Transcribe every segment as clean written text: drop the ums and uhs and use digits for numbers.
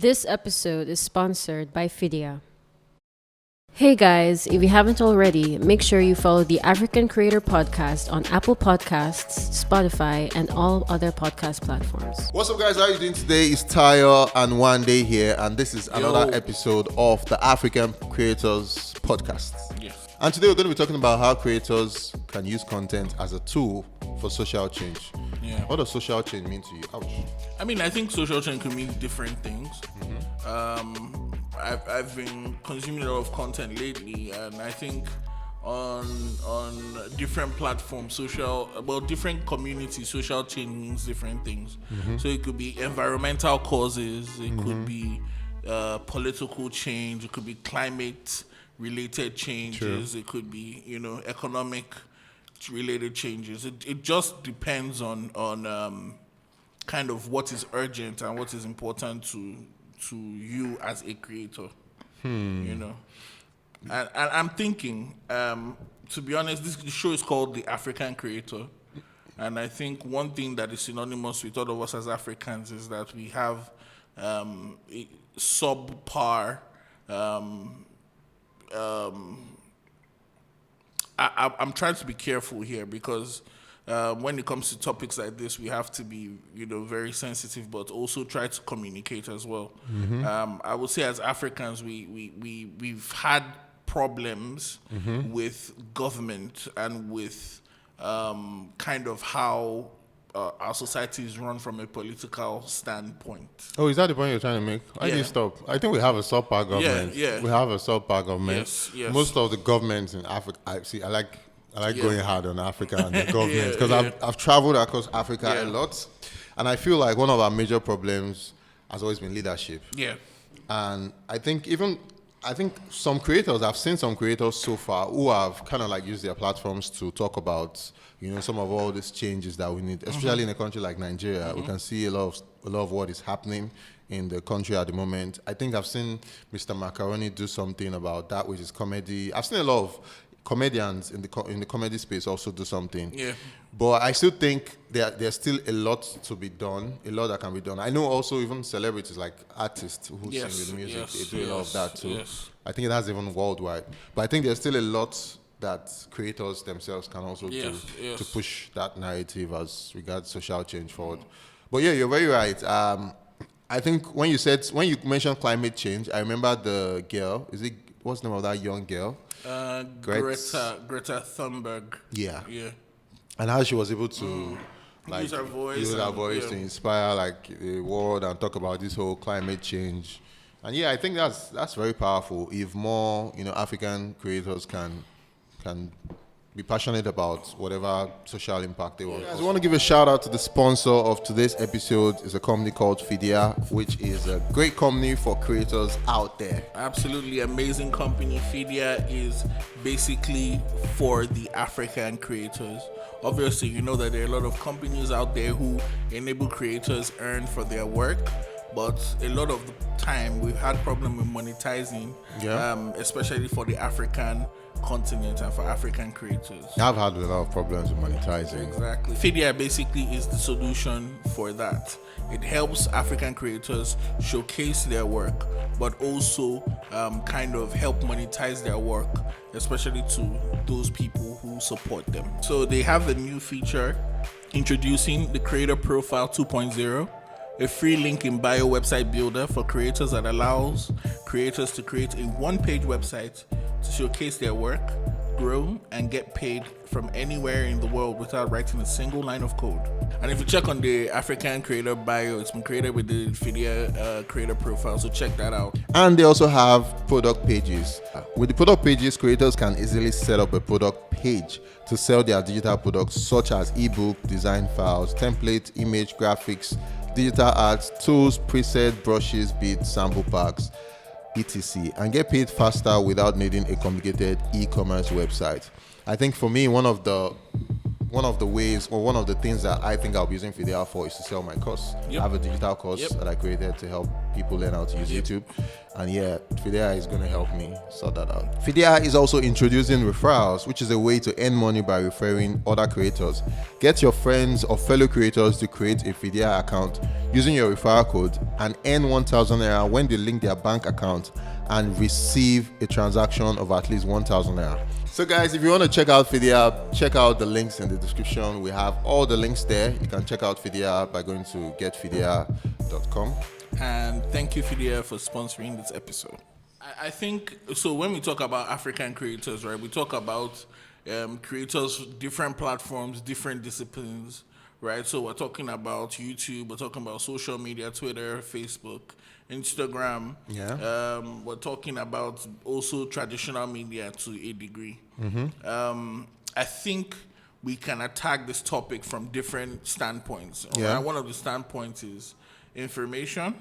This episode is sponsored by Fidia. Hey guys, if you haven't already, make sure you follow the African Creator Podcast on Apple Podcasts, Spotify, and all other podcast platforms. What's up, guys? How are you doing today? It's Tayo and Wande here, and this is another episode of the African Creators Podcast. Yes. And today we're going to be talking about how creators can use content as a tool for social change. Yeah. What does social change mean to you? Ouch. I think social change can mean different things. I've been consuming a lot of content lately, and I think on different platforms, different communities, social change means different things. So it could be environmental causes, it could be political change, it could be climate related changes, it could be economic related changes. It just depends on kind of what is urgent and what is important to you as a creator. And I'm thinking, to be honest, this show is called The African Creator, and I think one thing that is synonymous with all of us as Africans is that we have a subpar. I'm trying to be careful here because when it comes to topics like this, we have to be, very sensitive, but also try to communicate as well. I would say as Africans, we've had problems with government and with kind of how our society is run from a political standpoint. Oh, is that the point you're trying to make? Why do you stop? I think we have a subpar government. Yeah. We have a subpar government. Yes. Most of the governments in Africa, I like going hard on Africa and the government because I've traveled across Africa a lot, and I feel like one of our major problems has always been leadership. Yeah. And I think some creators, I've seen some creators so far who have kind of like used their platforms to talk about, some of all these changes that we need, especially in a country like Nigeria. We can see a lot of what is happening in the country at the moment. I think I've seen Mr. Macaroni do something about that, which is comedy. I've seen a lot of comedians in the comedy space also do something. Yeah. But I still think there's still a lot to be done, a lot that can be done. I know also even celebrities like artists who sing with music, they do a lot of that too. Yes. I think that's even worldwide. But I think there's still a lot that creators themselves can also do to push that narrative as regards social change forward. But yeah, you're very right. I think when you mentioned climate change, I remember the girl. What's the name of that young girl? Greta Thunberg. Yeah. And how she was able to use her voice to inspire the world and talk about this whole climate change. And I think that's very powerful. If more African creators can be passionate about whatever social impact they want. I want to give a shout out to the sponsor of today's episode. Is a company called Fidia, which is a great company for creators out there. Absolutely amazing company. Fidia is basically for the African creators. Obviously, you know that there are a lot of companies out there who enable creators earn for their work, but a lot of the time we've had problem with monetizing, especially for the African continent and for African creators. I've had a lot of problems with monetizing. Exactly. Fidia basically is the solution for that. It helps African creators showcase their work, but also kind of help monetize their work, especially to those people who support them. So they have a new feature introducing the Creator Profile 2.0, a free link in bio website builder for creators that allows creators to create a one-page website to showcase their work, grow, and get paid from anywhere in the world without writing a single line of code. And if you check on the African Creator bio, it's been created with the Fidia Creator Profile, so check that out. And they also have product pages. With the product pages, creators can easily set up a product page to sell their digital products such as ebook, design files, templates, image, graphics, digital arts, tools, preset, brushes, beats, sample packs, etc. and get paid faster without needing a complicated e-commerce website. I think for me, one of the one of the ways or one of the things that I think I'll be using Fidea for is to sell my course. I have a digital course that I created to help people learn how to use YouTube. And yeah, Fidea is going to help me sort that out. Fidea is also introducing referrals, which is a way to earn money by referring other creators. Get your friends or fellow creators to create a Fidea account using your referral code and earn 1,000 naira when they link their bank account and receive a transaction of at least 1,000 naira. So guys, if you want to check out Fidea, check out the links in the description. We have all the links there. You can check out Fidea by going to getfidea.com. And thank you, Fidea, for sponsoring this episode. I think, so when we talk about African creators, right, we talk about creators, different platforms, different disciplines, right? So we're talking about YouTube, we're talking about social media, Twitter, Facebook, Instagram. We're talking about also traditional media to a degree. I think we can attack this topic from different standpoints. Right? One of the standpoints is information.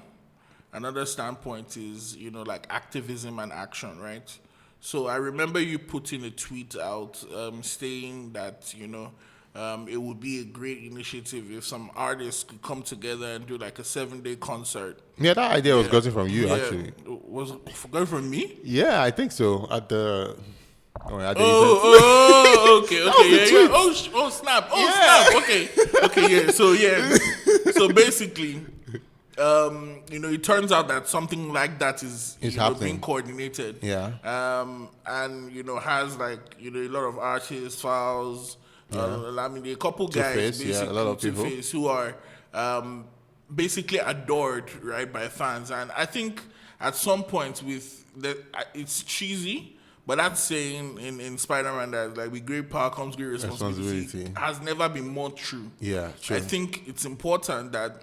Another standpoint is, like activism and action, right? So I remember you putting a tweet out saying that, it would be a great initiative if some artists could come together and do like a 7-day concert. Yeah, that idea was gotten from you, actually. Was gotten from me? Yeah, I think so. At the... okay. Snap. Okay, So basically... it turns out that something like that is being coordinated. And has like a lot of artists, files. A couple guys, basically, a lot of people who are basically adored, right, by fans. And I think at some point it's cheesy, but that saying in Spider-Man that like with great power comes great responsibility has never been more true. Yeah, true. I think it's important that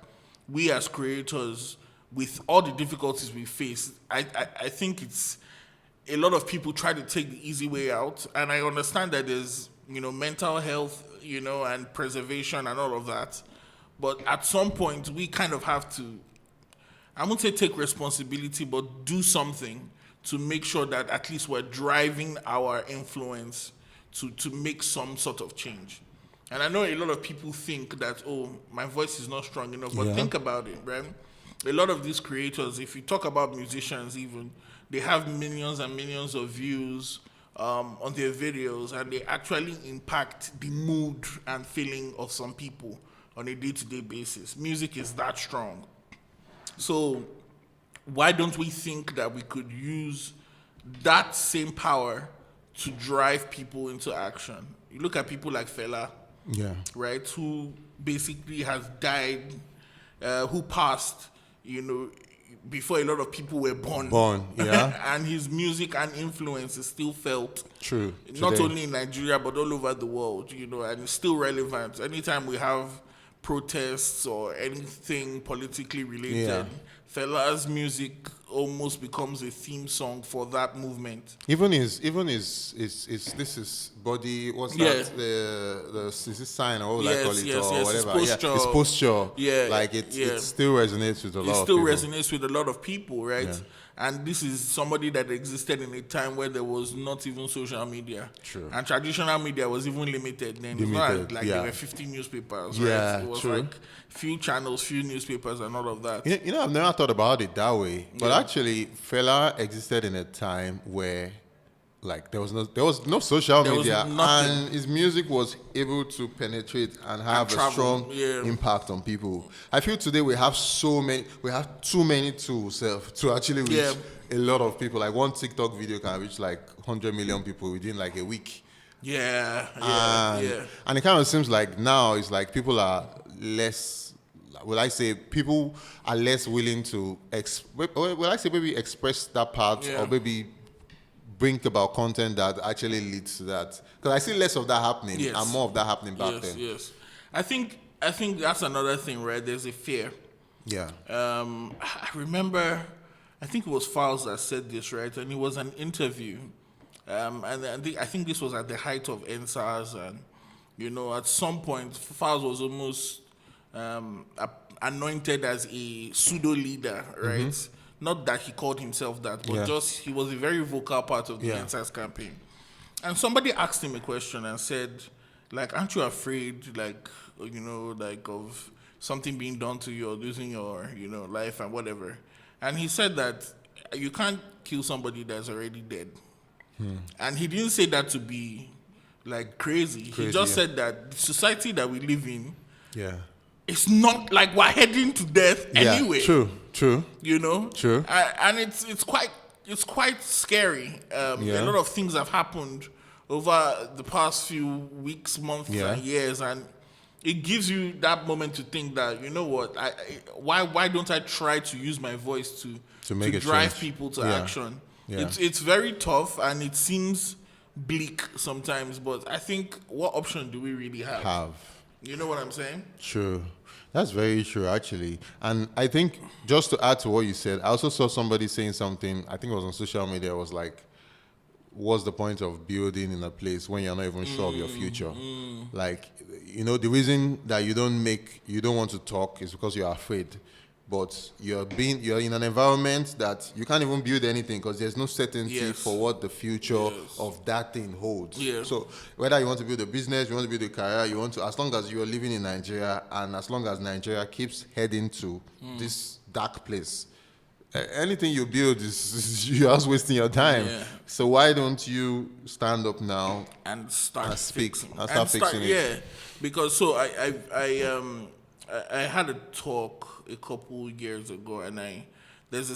we as creators, with all the difficulties we face, I think it's a lot of people try to take the easy way out, and I understand that there's mental health, and preservation and all of that, but at some point we kind of have to, I won't say take responsibility, but do something to make sure that at least we're driving our influence to make some sort of change. And I know a lot of people think that, my voice is not strong enough, but think about it, right? A lot of these creators, if you talk about musicians even, they have millions and millions of views on their videos, and they actually impact the mood and feeling of some people on a day-to-day basis. Music is that strong. So why don't we think that we could use that same power to drive people into action? You look at people like Fela, right, who basically has died, who passed, before a lot of people were born. And his music and influence is still felt. True. Not today. Only in Nigeria, but all over the world, and it's still relevant. Anytime we have protests or anything politically related, Fela's music almost becomes a theme song for that movement. Even his this is body, what's that? The is this sign or what I call it or whatever. His posture. Like it still resonates with a lot of people. It still resonates with a lot of people, right? Yeah. And this is somebody that existed in a time where there was not even social media. True. And traditional media was even limited then. It's not like there were 50 newspapers, right? It was like few channels, few newspapers and all of that. I've never thought about it that way. But actually, Fela existed in a time where like there was no social media, and his music was able to penetrate and have a strong impact on people. I feel today we have too many tools to actually reach a lot of people. Like one TikTok video can reach like 100 million people within like a week. And it kind of seems like now it's like people are less, people are less willing to maybe express that part or maybe bring about content that actually leads to that. Because I see less of that happening and more of that happening back then. Yes. I think that's another thing, right? There's a fear. Yeah. I remember, I think it was Files that said this, right? And it was an interview. And I think this was at the height of NSAS, and at some point Files was almost anointed as a pseudo leader, right? Mm-hmm. Not that he called himself that, but just he was a very vocal part of the NSAS campaign. And somebody asked him a question and said, like, aren't you afraid, like, like of something being done to you or losing your, life and whatever? And he said that you can't kill somebody that's already dead. And he didn't say that to be like crazy. He just said that the society that we live in, it's not like we're heading to death anyway. True. True. And it's quite scary. A lot of things have happened over the past few weeks, months, and years, and it gives you that moment to think that, you know what, why don't I try to use my voice to drive people to action? It's very tough and it seems bleak sometimes, but I think, what option do we really have? You know what I'm saying? True. That's very true, actually. And I think, just to add to what you said, I also saw somebody saying something, I think it was on social media, was like, what's the point of building in a place when you're not even sure of your future? Like, the reason that you don't want to talk is because you're afraid. But you're in an environment that you can't even build anything because there's no certainty for what the future of that thing holds. So whether you want to build a business, you want to build a career, as long as you're living in Nigeria and as long as Nigeria keeps heading to this dark place, anything you build is you're just wasting your time. So why don't you stand up now and start fixing it? Yeah, because I had a talk a couple years ago, and there's a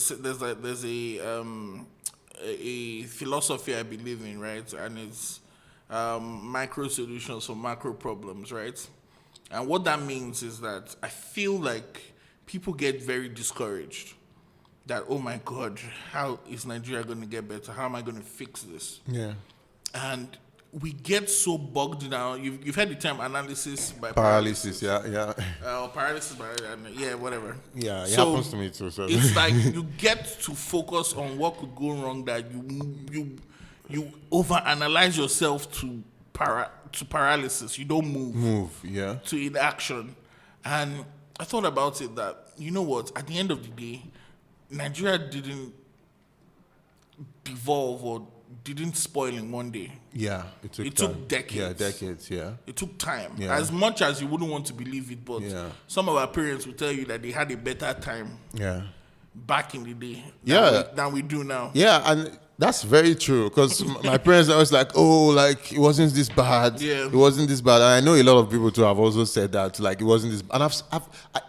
philosophy I believe in, right? And it's micro solutions for macro problems, right? And what that means is that I feel like people get very discouraged that, oh my God, how is Nigeria going to get better? How am I going to fix this? And we get so bogged down. You've heard the term analysis by paralysis. Or paralysis by, whatever. Yeah, it happens to me too. So. It's like you get to focus on what could go wrong, that you overanalyze yourself to paralysis. You don't move to inaction. And I thought about it that, you know what, at the end of the day, Nigeria didn't devolve or didn't spoil in one day. It took decades. Decades. It took time. As much as you wouldn't want to believe it, but some of our parents will tell you that they had a better time back in the day than we do now. And that's very true, because my parents are always like, oh, like, it wasn't this bad. It wasn't this bad. And I know a lot of people too have also said that, like, it wasn't this bad. And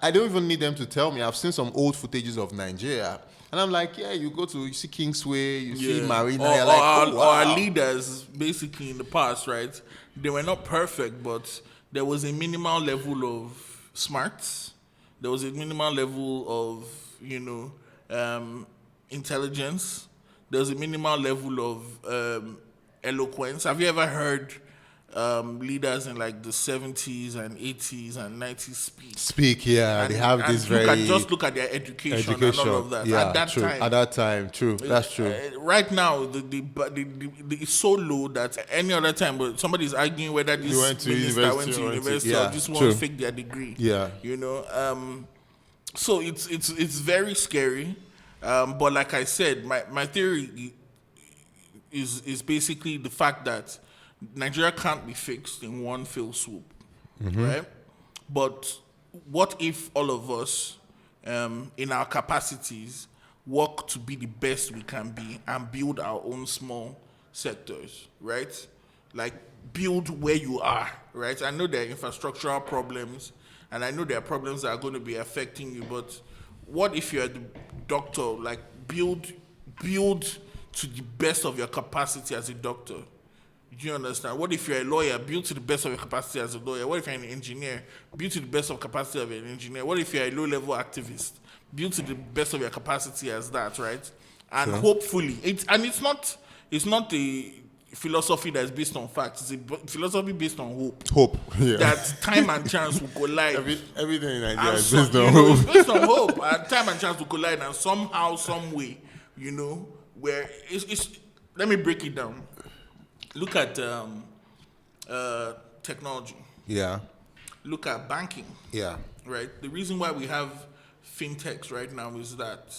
I don't even need them to tell me. I've seen some old footages of Nigeria. And I'm like, you see Kingsway, you see Marina. Or, you're like, oh, wow. Our leaders, basically, in the past, right? They were not perfect, but there was a minimal level of smarts. There was a minimal level of, intelligence. There was a minimal level of eloquence. Have you ever heard leaders in like the 70s and 80s and 90s speak? And they have this look at their education and all of that. At that time, true. That's true. Right now, it's so low that any other time, but somebody's arguing whether this minister went to university or this one faked their degree. So it's very scary. But like I said, my theory is basically the fact that Nigeria can't be fixed in one fell swoop, right? But what if all of us, in our capacities, work to be the best we can be and build our own small sectors, right? Like, build where you are, right? I know there are infrastructural problems, and I know there are problems that are going to be affecting you, but what if you're the doctor? Like, build to the best of your capacity as a doctor. Do you understand? What if you're a lawyer? Build to the best of your capacity as a lawyer. What if you're an engineer? Build to the best of capacity of an engineer. What if you're a low-level activist? Build to the best of your capacity as that, right? And hopefully, it's not a philosophy that's based on facts. It's a philosophy based on hope. That time and chance will collide. Everything in Nigeria is based on hope. It's based on hope. And time and chance will collide, and somehow, some way, where it's let me break it down. Look at technology. Look at banking. Right? The reason why we have fintechs right now is that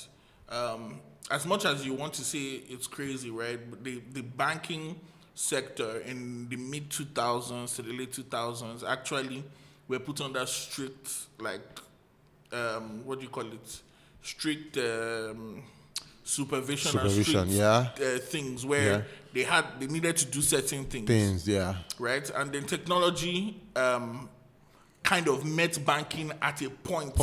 as much as you want to say it's crazy, right? The banking sector in the mid 2000s to the late 2000s actually were put under strict, like, what do you call it? Strict supervision and strict things where they needed to do certain things. Right? And then technology kind of met banking at a point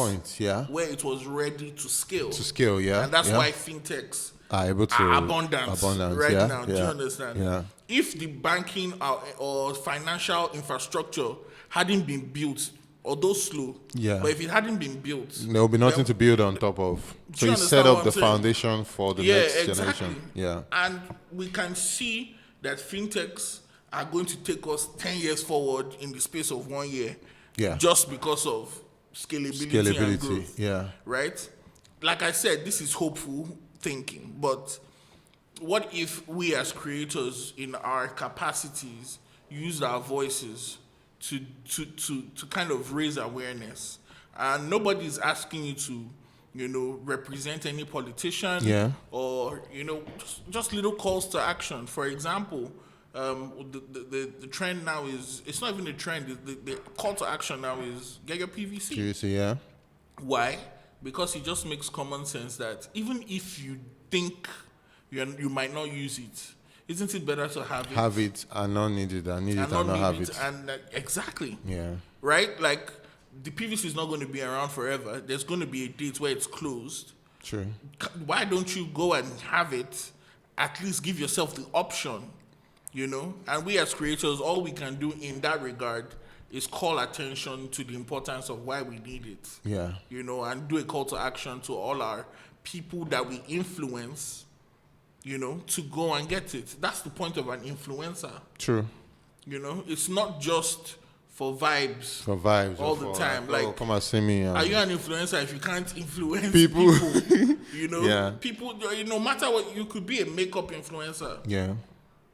where it was ready to scale. And that's why fintechs are able to abundant right now. Do you understand? If the banking or financial infrastructure hadn't been built, although slow, but if it hadn't been built, there will be nothing to build on top of. So you set up the foundation for the next generation. And we can see that fintechs are going to take us 10 years forward in the space of 1 year. Just because of scalability and growth. Right? Like I said, this is hopeful thinking, but what if we as creators in our capacities used our voices to kind of raise awareness? And nobody's asking you to, represent any politician or, just little calls to action. For example, the trend now is, it's not even a trend, the call to action now is get your PVC. Why? Because it just makes common sense that even if you think you might not use it, isn't it better to have it and not need it and need it and not have it? And exactly. Right? Like, the PVC is not going to be around forever. There's going to be a date where it's closed. True. Why don't you go and have it? At least give yourself the option. And we as creators, all we can do in that regard is call attention to the importance of why we need it. And do a call to action to all our people that we influence, to go and get it. That's the point of an influencer. True. It's not just for vibes. All the time. Like, come and see me. Are you an influencer if you can't influence people? People, no matter what, you could be a makeup influencer.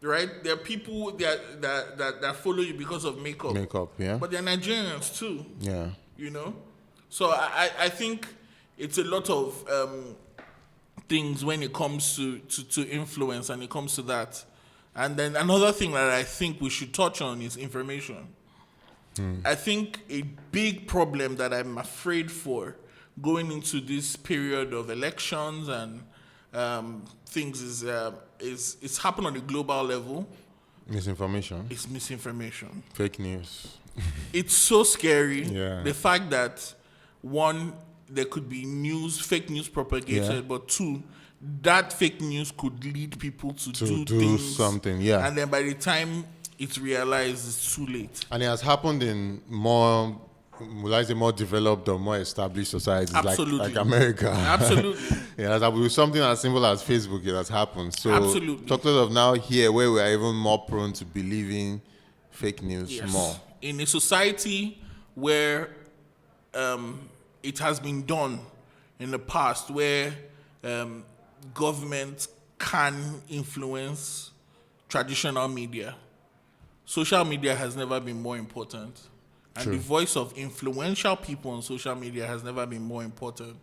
Right? There are people that follow you because of makeup. But they're Nigerians too. So I think it's a lot of things when it comes to influence, and it comes to that. And then another thing that I think we should touch on is information. I think a big problem that I'm afraid for going into this period of elections and things is it's happened on a global level. Misinformation. It's misinformation. Fake news. It's so scary. The fact that, one, there could be fake news propagated, but two, that fake news could lead people to do things, something. And then by the time it's realized, it's too late. And it has happened in more developed or more established societies, like America. Absolutely. It has happened with something as simple as Facebook. It has happened. So, absolutely. Talk of now here, where we are even more prone to believing fake news more. In a society where it has been done in the past, where government can influence traditional media, social media has never been more important. And the voice of influential people on social media has never been more important.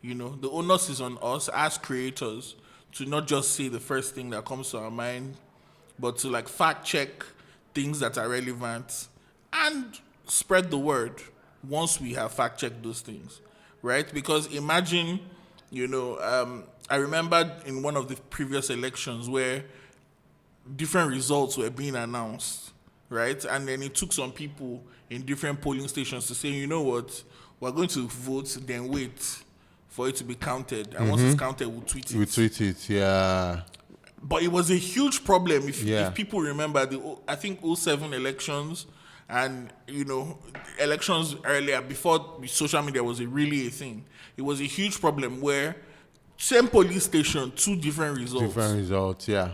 The onus is on us as creators to not just say the first thing that comes to our mind, but to fact check things that are relevant and spread the word once we have fact checked those things, right? Because imagine, I remember in one of the previous elections where different results were being announced, right? And then it took some people in different polling stations to say, you know what, we're going to vote, then wait for it to be counted. And once it's counted, we'll tweet it. We'll tweet it, yeah. But it was a huge problem if people remember I think 2007 elections and, elections earlier, before social media was really a thing. It was a huge problem where same police station, two different results. Different results, yeah.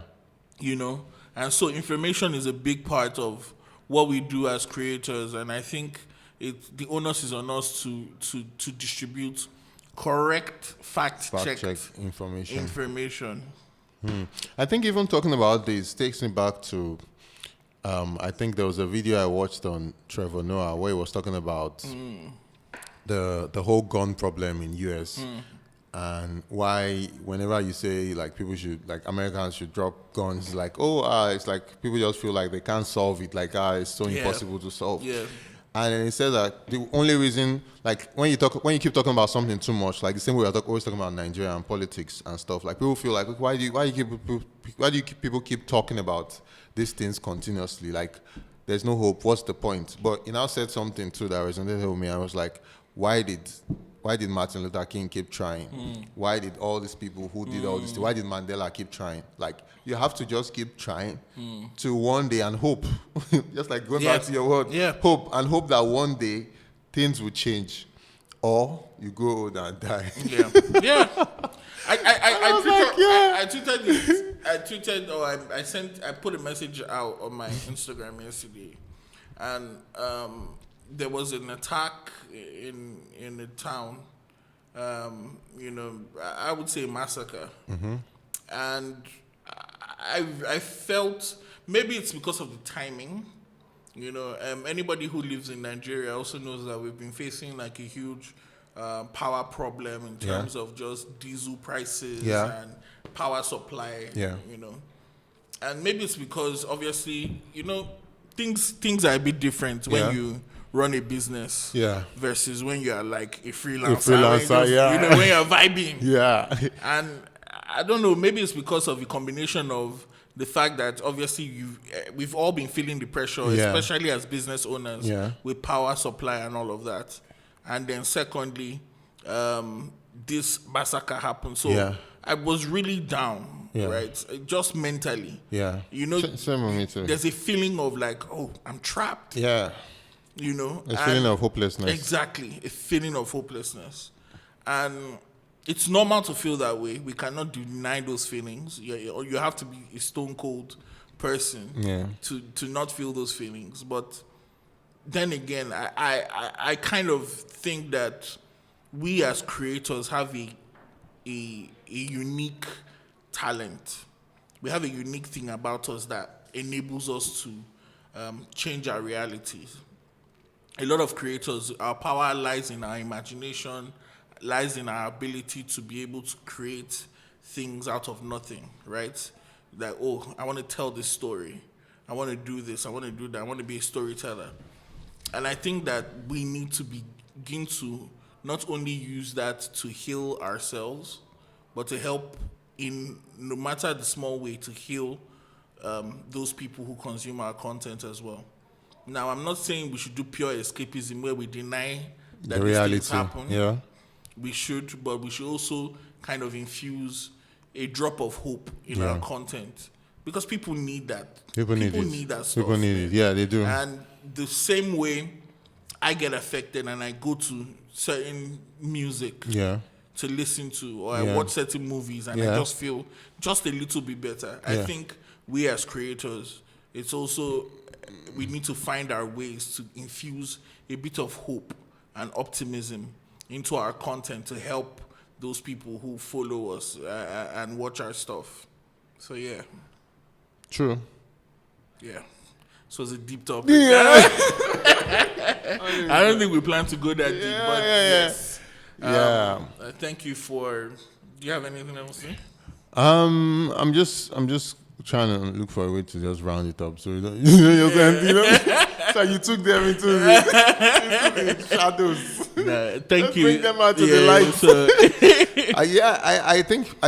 And so information is a big part of what we do as creators, and I think the onus is on us to distribute correct fact-checked information. I think even talking about this takes me back to I think there was a video I watched on Trevor Noah where he was talking about the whole gun problem in US. And why, whenever you say like people should, like Americans should drop guns, like it's like people just feel like they can't solve it, like it's so impossible to solve. Yeah. And then he said that the only reason, like when you keep talking about something too much, like the same way we're always talking about Nigeria and politics and stuff, like people feel like why do people keep talking about these things continuously? Like there's no hope. What's the point? But he now said something too that resonated with me. I was like, why did Martin Luther King keep trying? Why did all these people who did all this, why did Mandela keep trying? Like, you have to just keep trying to one day and hope. Just like going back to your word. Yeah. Hope that one day things will change. Or you grow old and die. Yeah. Yeah. I put a message out on my Instagram yesterday. And there was an attack in the town, I would say massacre. And I felt, maybe it's because of the timing, anybody who lives in Nigeria also knows that we've been facing like a huge power problem in terms of just diesel prices and power supply, and maybe it's because obviously, things are a bit different when you run a business versus when you're like a freelancer, when you're vibing. Yeah. And I don't know, maybe it's because of the combination of the fact that obviously we've all been feeling the pressure, especially as business owners with power supply and all of that. And then secondly, this massacre happened. So I was really down, right? Just mentally. Yeah. Same with me too. There's a feeling of like, I'm trapped. Yeah. A feeling of hopelessness. Exactly. A feeling of hopelessness. And it's normal to feel that way. We cannot deny those feelings. You have to be a stone cold person to not feel those feelings. But then again, I kind of think that we as creators have a unique talent. We have a unique thing about us that enables us to change our realities. A lot of creators, our power lies in our imagination, lies in our ability to be able to create things out of nothing, right? Like, I want to tell this story. I want to do this. I want to do that. I want to be a storyteller. And I think that we need to begin to not only use that to heal ourselves, but to help in, no matter the small way, to heal those people who consume our content as well. Now, I'm not saying we should do pure escapism where we deny that these things happen. Yeah. We should, but we should also kind of infuse a drop of hope in our content. Because people need that. People need that stuff. People need it. Yeah, they do. And the same way I get affected and I go to certain music to listen to, or I watch certain movies and I just feel just a little bit better. I think we as creators, it's also, we need to find our ways to infuse a bit of hope and optimism into our content to help those people who follow us and watch our stuff. So yeah. True. Yeah. So it's a deep topic. Yeah. I don't think we plan to go that deep, but yes. Thank you for. Do you have anything else to say? I'm just trying to look for a way to just round it up. So you know, so you took them into the shadows. Nah, thank you. Bring them out to the light. So I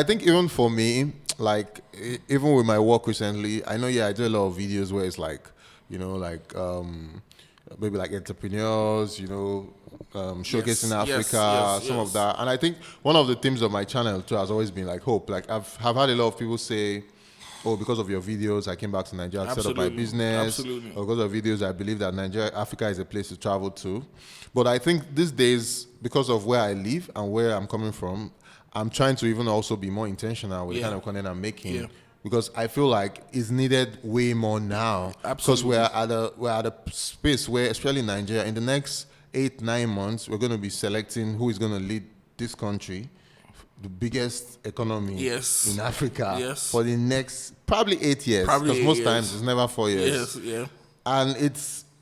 think even for me, like even with my work recently, I know I do a lot of videos where it's like, maybe like entrepreneurs, showcasing Africa, some of that. And I think one of the themes of my channel too has always been like hope. Like I've had a lot of people say, because of your videos, I came back to Nigeria to set up my business. Absolutely. Or because of videos, I believe that Africa is a place to travel to. But I think these days, because of where I live and where I'm coming from, I'm trying to even also be more intentional with the kind of content I'm making. Yeah. Because I feel like it's needed way more now. Absolutely. Because we're at a space where, especially in Nigeria, in the next 8-9 months, we're going to be selecting who is going to lead this country, the biggest economy in Africa for the next probably 8 years. Because most times it's never 4 years. Yes, yeah. And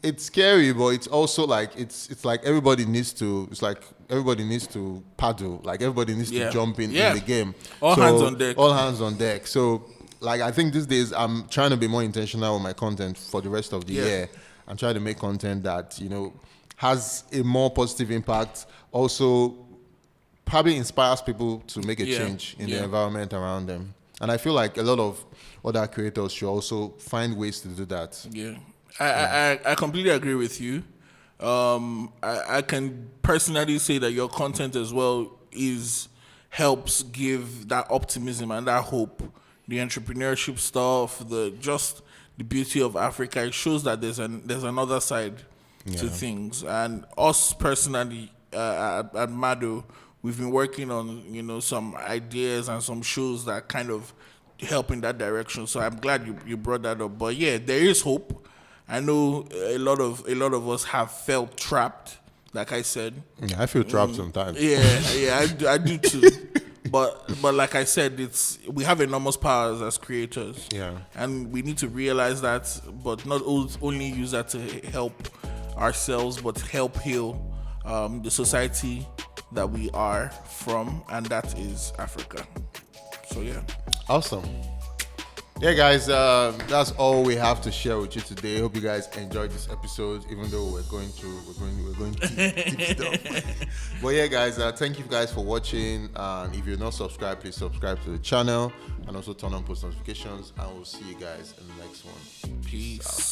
it's scary, but it's also like it's like everybody needs to. It's like everybody needs to paddle. Like everybody needs to jump in the game. All hands on deck. All hands on deck. So like I think these days I'm trying to be more intentional with my content for the rest of the year. I'm trying to make content that has a more positive impact. Also, probably inspires people to make a change in the environment around them. And I feel like a lot of other creators should also find ways to do that. Yeah. I completely agree with you. I can personally say that your content as well helps give that optimism and that hope. The entrepreneurship stuff, the beauty of Africa. It shows that there's another side to things. And us personally at Mado, we've been working on some ideas and some shows that kind of help in that direction. So I'm glad you brought that up. But yeah, there is hope. I know a lot of us have felt trapped, like I said. Yeah, I feel trapped sometimes. Yeah, I do too. But like I said, we have enormous powers as creators. Yeah. And we need to realize that, but not only use that to help ourselves, but help heal the society that we are from, and that is Africa. So yeah. Awesome. Yeah, guys, that's all we have to share with you today. Hope you guys enjoyed this episode, even though we're going to deep stuff. But yeah, guys, thank you guys for watching. And if you're not subscribed, please subscribe to the channel and also turn on post notifications. And we'll see you guys in the next one. Peace.